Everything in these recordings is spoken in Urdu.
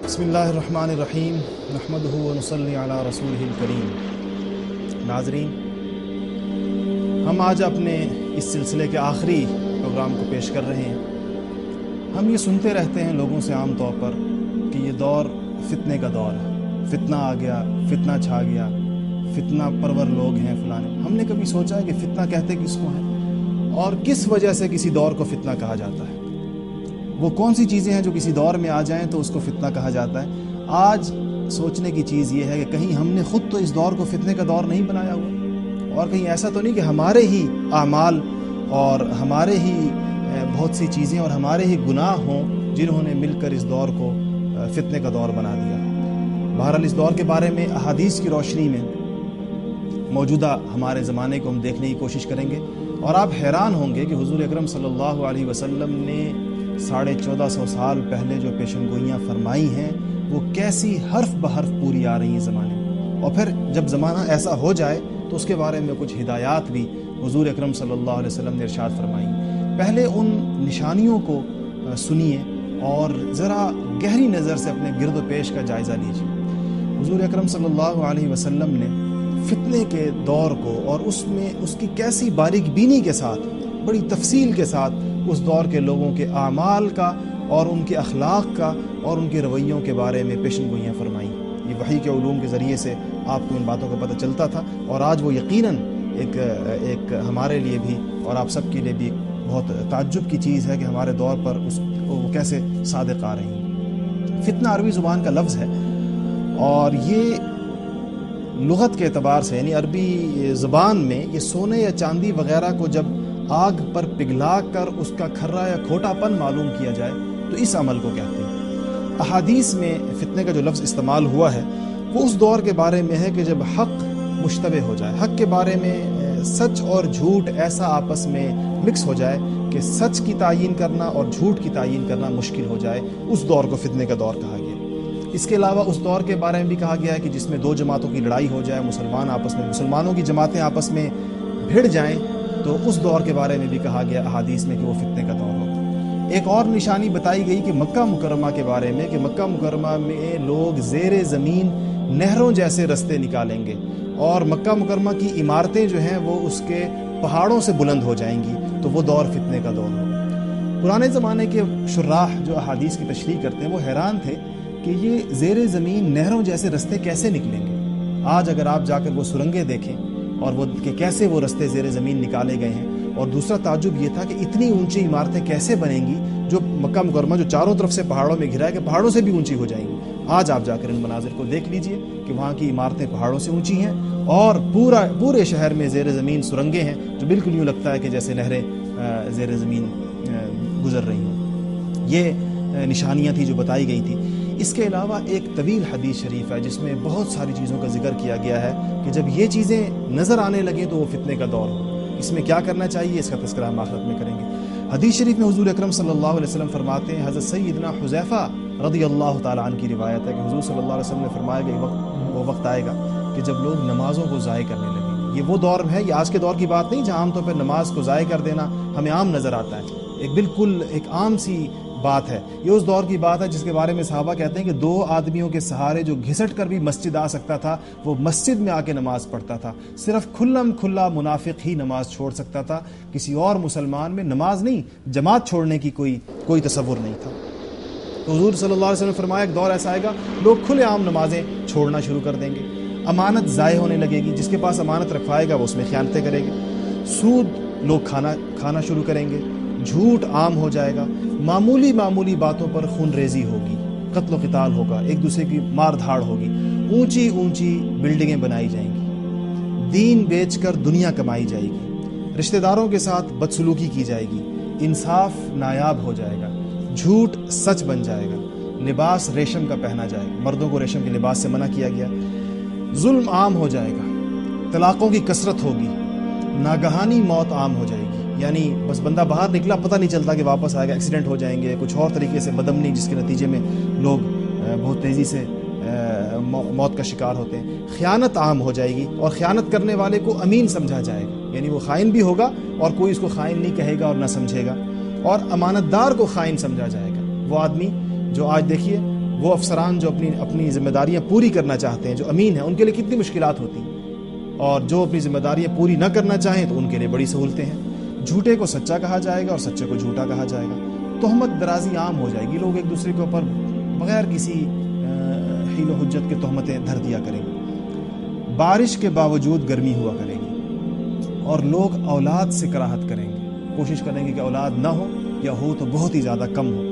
بسم اللہ الرحمن الرحیم نحمدہ ونصلی علی رسولہ الکریم۔ ناظرین، ہم آج اپنے اس سلسلے کے آخری پروگرام کو پیش کر رہے ہیں۔ ہم یہ سنتے رہتے ہیں لوگوں سے عام طور پر کہ یہ دور فتنے کا دور ہے، فتنہ آ گیا، فتنہ چھا گیا، فتنہ پرور لوگ ہیں فلانے۔ ہم نے کبھی سوچا ہے کہ فتنہ کہتے کس کو ہیں اور کس وجہ سے کسی دور کو فتنہ کہا جاتا ہے؟ وہ کون سی چیزیں ہیں جو کسی دور میں آ جائیں تو اس کو فتنہ کہا جاتا ہے؟ آج سوچنے کی چیز یہ ہے کہ کہیں ہم نے خود تو اس دور کو فتنے کا دور نہیں بنایا ہوا، اور کہیں ایسا تو نہیں کہ ہمارے ہی اعمال اور ہمارے ہی بہت سی چیزیں اور ہمارے ہی گناہ ہوں جنہوں نے مل کر اس دور کو فتنے کا دور بنا دیا۔ بہرحال اس دور کے بارے میں احادیث کی روشنی میں موجودہ ہمارے زمانے کو ہم دیکھنے کی کوشش کریں گے، اور آپ حیران ہوں گے کہ حضور اکرم صلی اللہ علیہ وسلم نے 1450 سال پہلے جو پیشن گوئیاں فرمائی ہیں وہ کیسی حرف بحرف پوری آ رہی ہیں زمانے میں، اور پھر جب زمانہ ایسا ہو جائے تو اس کے بارے میں کچھ ہدایات بھی حضور اکرم صلی اللہ علیہ وسلم نے ارشاد فرمائی۔ پہلے ان نشانیوں کو سنیے اور ذرا گہری نظر سے اپنے گرد و پیش کا جائزہ لیجیے۔ حضور اکرم صلی اللہ علیہ وسلم نے فتنے کے دور کو اور اس میں اس کی کیسی باریک بینی کے ساتھ، بڑی تفصیل کے ساتھ اس دور کے لوگوں کے اعمال کا اور ان کے اخلاق کا اور ان کے رویوں کے بارے میں پیشن گوئیاں فرمائیں۔ یہ وحی کے علوم کے ذریعے سے آپ کو ان باتوں کا پتہ چلتا تھا، اور آج وہ یقیناً ایک ہمارے لیے بھی اور آپ سب کے لیے بھی بہت تعجب کی چیز ہے کہ ہمارے دور پر وہ کیسے صادق آ رہی ہیں۔ فتنہ عربی زبان کا لفظ ہے، اور یہ لغت کے اعتبار سے یعنی عربی زبان میں یہ سونے یا چاندی وغیرہ کو جب آگ پر پگھلا کر اس کا کھرا یا کھوٹا پن معلوم کیا جائے تو اس عمل کو کہتے ہیں۔ احادیث میں فتنے کا جو لفظ استعمال ہوا ہے وہ اس دور کے بارے میں ہے کہ جب حق مشتبہ ہو جائے، حق کے بارے میں سچ اور جھوٹ ایسا آپس میں مکس ہو جائے کہ سچ کی تعیین کرنا اور جھوٹ کی تعیین کرنا مشکل ہو جائے، اس دور کو فتنے کا دور کہا گیا۔ اس کے علاوہ اس دور کے بارے میں بھی کہا گیا ہے کہ جس میں دو جماعتوں کی لڑائی ہو جائے، مسلمانوں کی جماعتیں آپس میں بھڑ جائیں، تو اس دور کے بارے میں بھی کہا گیا احادیث میں کہ وہ فتنے کا دور ہوگا۔ ایک اور نشانی بتائی گئی کہ مکہ مکرمہ کے بارے میں کہ مکہ مکرمہ میں لوگ زیر زمین نہروں جیسے رستے نکالیں گے، اور مکہ مکرمہ کی عمارتیں جو ہیں وہ اس کے پہاڑوں سے بلند ہو جائیں گی، تو وہ دور فتنے کا دور ہوگا۔ پرانے زمانے کے شراح جو احادیث کی تشریح کرتے ہیں وہ حیران تھے کہ یہ زیر زمین نہروں جیسے رستے کیسے نکلیں گے۔ آج اگر آپ جا کر وہ سرنگیں دیکھیں اور وہ کہ کیسے وہ رستے زیر زمین نکالے گئے ہیں، اور دوسرا تعجب یہ تھا کہ اتنی اونچی عمارتیں کیسے بنیں گی جو مکہ مکرمہ جو چاروں طرف سے پہاڑوں میں گھرا ہے کہ پہاڑوں سے بھی اونچی ہو جائیں گی۔ آج آپ جا کر ان مناظر کو دیکھ لیجئے کہ وہاں کی عمارتیں پہاڑوں سے اونچی ہیں، اور پورے شہر میں زیر زمین سرنگیں ہیں جو بالکل یوں لگتا ہے کہ جیسے نہریں زیر زمین گزر رہی ہیں۔ یہ نشانیاں تھیں جو بتائی گئی تھی۔ اس کے علاوہ ایک طویل حدیث شریف ہے جس میں بہت ساری چیزوں کا ذکر کیا گیا ہے کہ جب یہ چیزیں نظر آنے لگیں تو وہ فتنے کا دور ہو۔ اس میں کیا کرنا چاہیے اس کا تذکرہ ہم آخرت میں کریں گے۔ حدیث شریف میں حضور اکرم صلی اللہ علیہ وسلم فرماتے ہیں، حضرت سیدنا حذیفہ رضی اللہ تعالیٰ عنہ کی روایت ہے کہ حضور صلی اللہ علیہ وسلم نے فرمایا کہ وہ وقت آئے گا کہ جب لوگ نمازوں کو ضائع کرنے لگیں۔ یہ وہ دور ہے، یہ آج کے دور کی بات نہیں جہاں عام طور پر نماز کو ضائع کر دینا ہمیں عام نظر آتا ہے، بالکل ایک عام سی بات ہے۔ یہ اس دور کی بات ہے جس کے بارے میں صحابہ کہتے ہیں کہ دو آدمیوں کے سہارے جو گھسٹ کر بھی مسجد آ سکتا تھا وہ مسجد میں آ کے نماز پڑھتا تھا، صرف کھلا منافق ہی نماز چھوڑ سکتا تھا، کسی اور مسلمان میں نماز نہیں، جماعت چھوڑنے کی کوئی تصور نہیں تھا۔ تو حضور صلی اللہ علیہ وسلم نے فرمایا ایک دور ایسا آئے گا لوگ کھلے عام نمازیں چھوڑنا شروع کر دیں گے، امانت ضائع ہونے لگے گی، جس کے پاس امانت رکھوائے گا وہ اس میں خیانتیں کرے گا، سود لوگ کھانا شروع کریں گے، جھوٹ عام ہو جائے گا، معمولی باتوں پر خون ریزی ہوگی، قتل و قتال ہوگا، ایک دوسرے کی مار دھاڑ ہوگی، اونچی بلڈنگیں بنائی جائیں گی، دین بیچ کر دنیا کمائی جائے گی، رشتہ داروں کے ساتھ بدسلوکی کی جائے گی، انصاف نایاب ہو جائے گا، جھوٹ سچ بن جائے گا، لباس ریشم کا پہنا جائے گا، مردوں کو ریشم کے لباس سے منع کیا گیا، ظلم عام ہو جائے گا، طلاقوں کی کثرت ہوگی، ناگہانی موت عام ہو جائے گی، یعنی بس بندہ باہر نکلا پتہ نہیں چلتا کہ واپس آئے گا، ایکسیڈنٹ ہو جائیں گے، کچھ اور طریقے سے بدامنی جس کے نتیجے میں لوگ بہت تیزی سے موت کا شکار ہوتے ہیں، خیانت عام ہو جائے گی، اور خیانت کرنے والے کو امین سمجھا جائے گا، یعنی وہ خائن بھی ہوگا اور کوئی اس کو خائن نہیں کہے گا اور نہ سمجھے گا، اور امانت دار کو خائن سمجھا جائے گا۔ وہ آدمی جو آج دیکھیے وہ افسران جو اپنی ذمہ داریاں پوری کرنا چاہتے ہیں، جو امین ہیں، ان کے لیے کتنی مشکلات ہوتی ہیں، اور جو اپنی ذمہ داریاں پوری نہ کرنا چاہیں تو ان کے لیے بڑی سہولتیں ہیں۔ جھوٹے کو سچا کہا جائے گا اور سچے کو جھوٹا کہا جائے گا۔ تہمت درازی عام ہو جائے گی، لوگ ایک دوسرے کے اوپر بغیر کسی حیل و حجت کے تہمتیں دھر دیا کریں گے۔ بارش کے باوجود گرمی ہوا کرے گی، اور لوگ اولاد سے کراہت کریں گے، کوشش کریں گے کہ اولاد نہ ہو، یا ہو تو بہت ہی زیادہ کم ہو۔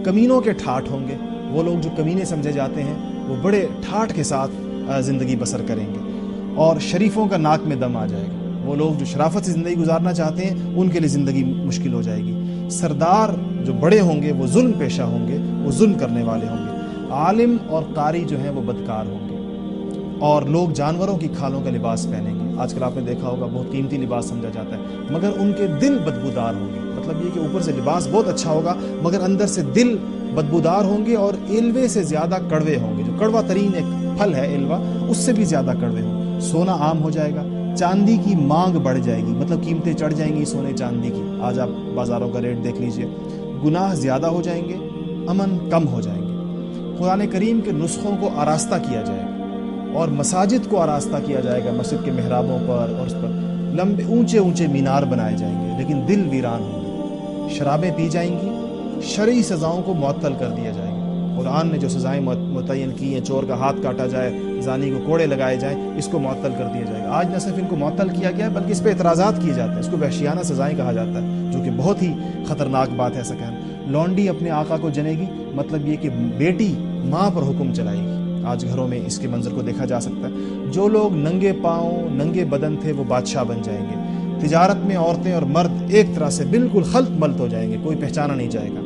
کمینوں کے ٹھاٹ ہوں گے، وہ لوگ جو کمینے سمجھے جاتے ہیں وہ بڑے ٹھاٹ کے ساتھ زندگی بسر کریں گے، اور شریفوں کا ناک میں دم آ جائے گا۔ وہ لوگ جو شرافت سے زندگی گزارنا چاہتے ہیں ان کے لیے زندگی مشکل ہو جائے گی۔ سردار جو بڑے ہوں گے وہ ظلم پیشہ ہوں گے، وہ ظلم کرنے والے ہوں گے۔ عالم اور قاری جو ہیں وہ بدکار ہوں گے، اور لوگ جانوروں کی کھالوں کا لباس پہنیں گے۔ آج کل آپ نے دیکھا ہوگا بہت قیمتی لباس سمجھا جاتا ہے، مگر ان کے دل بدبودار ہوں گے۔ مطلب یہ کہ اوپر سے لباس بہت اچھا ہوگا مگر اندر سے دل بدبودار ہوں گے، اور علوے سے زیادہ کڑوے ہوں گے۔ جو کڑوا ترین ایک پھل ہے علوہ، اس سے بھی زیادہ کڑوے ہوں گے۔ سونا عام ہو جائے گا، چاندی کی مانگ بڑھ جائے گی، مطلب قیمتیں چڑھ جائیں گی سونے چاندی کی۔ آج آپ بازاروں کا ریٹ دیکھ لیجئے۔ گناہ زیادہ ہو جائیں گے، امن کم ہو جائیں گے۔ قرآن کریم کے نسخوں کو آراستہ کیا جائے گا، اور مساجد کو آراستہ کیا جائے گا۔ مسجد کے محرابوں پر اور اس پر لمبے اونچے اونچے مینار بنائے جائیں گے، لیکن دل ویران ہوں گے۔ شرابیں پی جائیں گی، شرعی سزاؤں کو معطل کر دیا جائے گا۔ قرآن نے جو سزائیں متعین کی ہیں، چور کا ہاتھ کاٹا جائے، زانی کو کوڑے لگائے جائیں، اس کو معطل کر دیا جائے گا۔ آج نہ صرف ان کو معطل کیا گیا ہے بلکہ اس پہ اعتراضات کیے جاتے ہیں۔ اس کو وحشیانہ سزائیں کہا جاتا ہے، جو کہ بہت ہی خطرناک بات ہے ایسا کہنا۔ لونڈی اپنے آقا کو جنے گی، مطلب یہ کہ بیٹی ماں پر حکم چلائے گی۔ آج گھروں میں اس کے منظر کو دیکھا جا سکتا ہے۔ جو لوگ ننگے پاؤں ننگے بدن تھے وہ بادشاہ بن جائیں گے۔ تجارت میں عورتیں اور مرد ایک طرح سے بالکل خلط ملط ہو جائیں گے، کوئی پہچانا نہیں جائے گا۔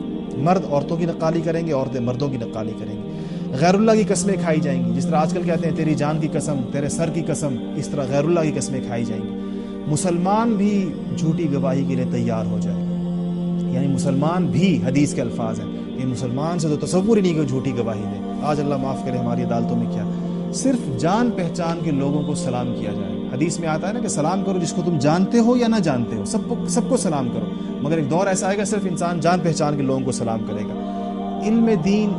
مرد عورتوں کی نقالی کریں گے، عورتیں مردوں کی نقالی کریں گی۔ غیر اللہ کی قسمیں کھائی جائیں گی، جس طرح آج کل کہتے ہیں تیری جان کی قسم، تیرے سر کی قسم، اس طرح غیر اللہ کی قسمیں کھائی جائیں گی۔ مسلمان بھی جھوٹی گواہی کے لیے تیار ہو جائے گا، یعنی مسلمان بھی، حدیث کے الفاظ ہیں کہ مسلمان سے تو تصور ہی نہیں کہ جھوٹی گواہی دے۔ آج اللہ معاف کرے ہماری عدالتوں میں کیا، صرف جان پہچان کے لوگوں کو سلام کیا جائے۔ حدیث میں آتا ہے نا کہ سلام کرو جس کو تم جانتے ہو یا نہ جانتے ہو، سب کو سلام کرو۔ مگر ایک دور ایسا آئے گا صرف انسان جان پہچان کے لوگوں کو سلام کرے گا۔ علم دین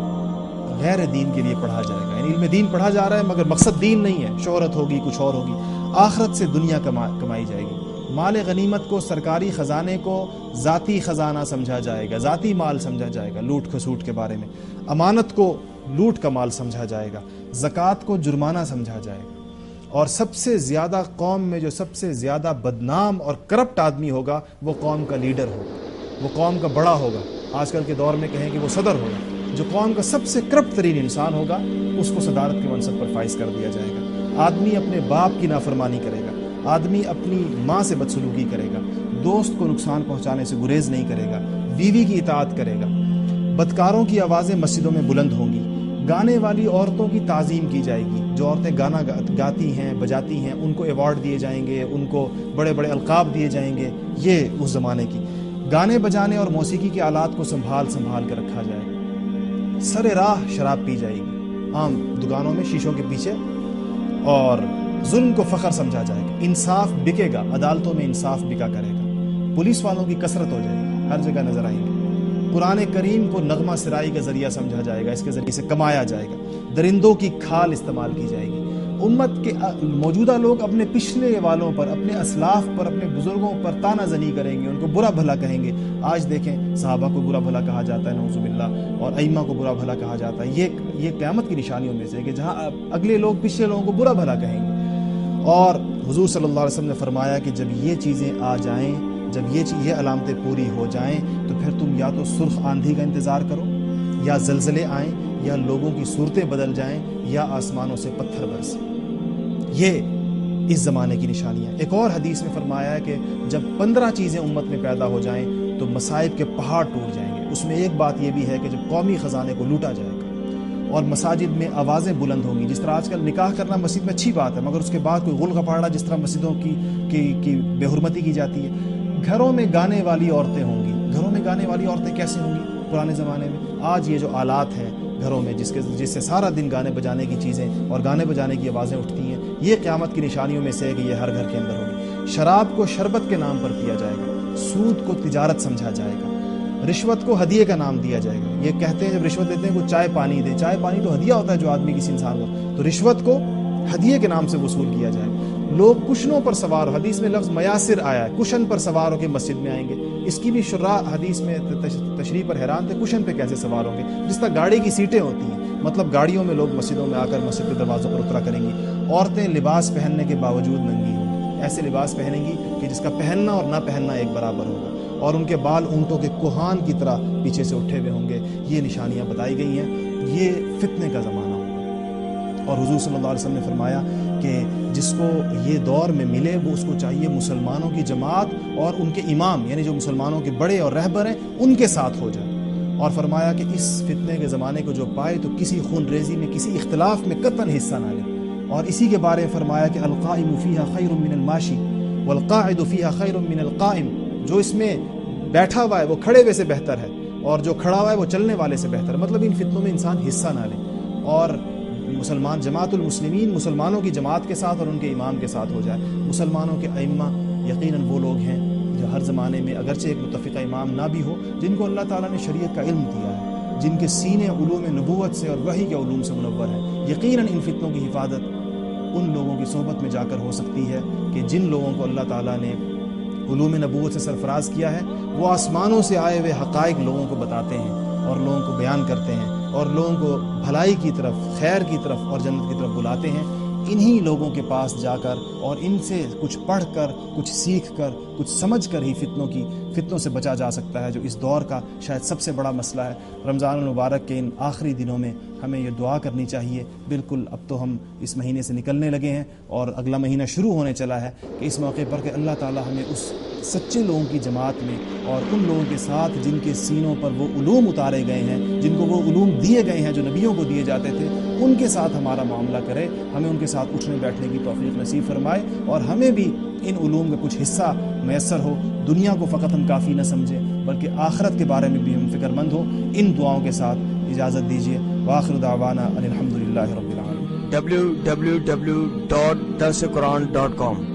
غیر دین کے لیے پڑھا جائے گا، یعنی علم دین پڑھا جا رہا ہے مگر مقصد دین نہیں ہے، شہرت ہوگی، کچھ اور ہوگی۔ آخرت سے دنیا کمائی جائے گی۔ مال غنیمت کو، سرکاری خزانے کو ذاتی خزانہ سمجھا جائے گا، ذاتی مال سمجھا جائے گا لوٹ کھسوٹ کے بارے میں۔ امانت کو لوٹ کا مال سمجھا جائے گا، زکوٰۃ کو جرمانہ سمجھا جائے گا۔ اور سب سے زیادہ قوم میں جو سب سے زیادہ بدنام اور کرپٹ آدمی ہوگا وہ قوم کا لیڈر ہوگا، وہ قوم کا بڑا ہوگا۔ آج کل کے دور میں کہیں کہ وہ صدر ہوگا۔ جو قوم کا سب سے کرپٹ ترین انسان ہوگا اس کو صدارت کے منصب پر فائز کر دیا جائے گا۔ آدمی اپنے باپ کی نافرمانی کرے گا، آدمی اپنی ماں سے بدسلوکی کرے گا، دوست کو نقصان پہنچانے سے گریز نہیں کرے گا، بیوی کی اطاعت کرے گا۔ بدکاروں کی آوازیں مسجدوں میں بلند ہوں گی۔ گانے والی عورتوں کی تعظیم کی جائے گی۔ جو عورتیں گانا گاتی ہیں، بجاتی ہیں، ان کو ایوارڈ دیے جائیں گے، ان کو بڑے بڑے القاب دیے جائیں گے۔ یہ اس زمانے کی گانے بجانے اور موسیقی کے آلات کو سنبھال کر رکھا جائے گا۔ سر راہ شراب پی جائے گی عام دکانوں میں، شیشوں کے پیچھے، اور ظلم کو فخر سمجھا جائے گا۔ انصاف بکے گا، عدالتوں میں انصاف بکا کرے گا۔ پولیس والوں کی کثرت ہو جائے گی، ہر جگہ نظر آئیں گے۔ قرآن کریم کو نغمہ سرائی کا ذریعہ سمجھا جائے گا، اس کے ذریعے سے کمایا جائے گا۔ درندوں کی کھال استعمال کی جائے گی۔ امت کے موجودہ لوگ اپنے پچھلے والوں پر، اپنے اسلاف پر، اپنے بزرگوں پر تانا زنی کریں گے، ان کو برا بھلا کہیں گے۔ آج دیکھیں صحابہ کو برا بھلا کہا جاتا ہے نعوذ باللہ، اور ائمہ کو برا بھلا کہا جاتا ہے۔ یہ قیامت کی نشانیوں میں سے ہے کہ جہاں اگلے لوگ پچھلے لوگوں کو برا بھلا کہیں گے۔ اور حضور صلی اللہ علیہ وسلم نے فرمایا کہ جب یہ چیزیں آ جائیں، جب یہ علامتیں پوری ہو جائیں تو پھر تم یا تو سرخ آندھی کا انتظار کرو، یا زلزلے آئیں، یا لوگوں کی صورتیں بدل جائیں، یا آسمانوں سے پتھر برسیں۔ یہ اس زمانے کی نشانیاں۔ ایک اور حدیث میں فرمایا ہے کہ جب 15 چیزیں امت میں پیدا ہو جائیں تو مصائب کے پہاڑ ٹوٹ جائیں گے۔ اس میں ایک بات یہ بھی ہے کہ جب قومی خزانے کو لوٹا جائے گا اور مساجد میں آوازیں بلند ہوں گی۔ جس طرح آج کل نکاح کرنا مسجد میں اچھی بات ہے، مگر اس کے بعد کوئی غل غپاڑا جس طرح مسجدوں کی بے حرمتی کی جاتی ہے۔ گھروں میں گانے والی عورتیں ہوں گی۔ گھروں میں گانے والی عورتیں کیسے ہوں گی پرانے زمانے میں؟ آج یہ جو آلات ہیں گھروں میں جس سے سارا دن گانے بجانے کی چیزیں اور گانے بجانے کی آوازیں اٹھتی ہیں، یہ قیامت کی نشانیوں میں سے ہے کہ یہ ہر گھر کے اندر ہوگی۔ شراب کو شربت کے نام پر پیا جائے گا، سود کو تجارت سمجھا جائے گا، رشوت کو ہدیے کا نام دیا جائے گا. یہ کہتے ہیں جب رشوت دیتے ہیں کوئی چائے پانی دے, چائے پانی تو ہدیہ ہوتا ہے جو آدمی کسی انسان کو, تو رشوت کو ہدیے کے نام سے وصول کیا جائے. لوگ کشنوں پر سوار, حدیث میں لفظ میاسر آیا ہے, کشن پر سوار ہو کے مسجد میں آئیں گے. اس کی بھی شراح حدیث میں تشریح پر حیران تھے, کشن پہ کیسے سوار ہوں گے, جس طرح گاڑی کی سیٹیں ہوتی ہیں, مطلب گاڑیوں میں لوگ مسجدوں میں آ کر مسجد کے دروازوں پر اترا کریں گی. عورتیں لباس پہننے کے باوجود ننگی ہوں گی, ایسے لباس پہنیں گی کہ جس کا پہننا اور نہ پہننا ایک برابر ہوگا, اور ان کے بال اونٹوں کے کوہان کی طرح پیچھے سے اٹھے ہوئے ہوں گے. یہ نشانیاں بتائی گئی ہیں. یہ فتنے کا زمانہ ہوگا. اور حضور صلی اللہ علیہ وسلم نے فرمایا کہ جس کو یہ دور میں ملے وہ اس کو چاہیے مسلمانوں کی جماعت اور ان کے امام, یعنی جو مسلمانوں کے بڑے اور رہبر ہیں, ان کے ساتھ ہو جائے. اور فرمایا کہ اس فتنے کے زمانے کو جو پائے تو کسی خون ریزی میں, کسی اختلاف میں قطعاً حصہ نہ لے. اور اسی کے بارے میں فرمایا کہ القائم فیہا خیر من الماشی والقاعد فیہا خیر من القائم, جو اس میں بیٹھا ہوا ہے وہ کھڑے ہوئے سے بہتر ہے, اور جو کھڑا ہوا ہے وہ چلنے والے سے بہتر ہے. مطلب ان فتنوں میں انسان حصہ نہ لے, اور مسلمان جماعت المسلمین مسلمانوں کی جماعت کے ساتھ اور ان کے امام کے ساتھ ہو جائے. مسلمانوں کے ائمہ یقیناً وہ لوگ ہیں جو ہر زمانے میں اگرچہ ایک متفقہ امام نہ بھی ہو, جن کو اللہ تعالیٰ نے شریعت کا علم دیا ہے, جن کے سینے علوم نبوت سے اور وحی کے علوم سے منور ہیں. یقیناً ان فتنوں کی حفاظت ان لوگوں کی صحبت میں جا کر ہو سکتی ہے کہ جن لوگوں کو اللہ تعالیٰ نے علوم نبوت سے سرفراز کیا ہے, وہ آسمانوں سے آئے ہوئے حقائق لوگوں کو بتاتے ہیں اور لوگوں کو بیان کرتے ہیں اور لوگوں کو بھلائی کی طرف, خیر کی طرف اور جنت کی طرف بلاتے ہیں. انہی لوگوں کے پاس جا کر اور ان سے کچھ پڑھ کر, کچھ سیکھ کر, کچھ سمجھ کر ہی فتنوں سے بچا جا سکتا ہے, جو اس دور کا شاید سب سے بڑا مسئلہ ہے. رمضان المبارک کے ان آخری دنوں میں ہمیں یہ دعا کرنی چاہیے. بالکل اب تو ہم اس مہینے سے نکلنے لگے ہیں اور اگلا مہینہ شروع ہونے چلا ہے, کہ اس موقع پر کہ اللہ تعالی ہمیں اس سچے لوگوں کی جماعت میں اور ان لوگوں کے ساتھ جن کے سینوں پر وہ علوم اتارے گئے ہیں, جن کو وہ علوم دیے گئے ہیں جو نبیوں کو دیے جاتے تھے, ان کے ساتھ ہمارا معاملہ کرے. ہمیں ان کے ساتھ اٹھنے بیٹھنے کی توفیق نصیب فرمائے, اور ہمیں بھی ان علوم کا کچھ حصہ میسر ہو. دنیا کو فقط ہم کافی نہ سمجھیں بلکہ آخرت کے بارے میں بھی ہم فکر مند ہوں. ان دعاؤں کے ساتھ اجازت دیجیے. وآخر دعوانا الحمدللہ رب العالمین. www.darsequran.com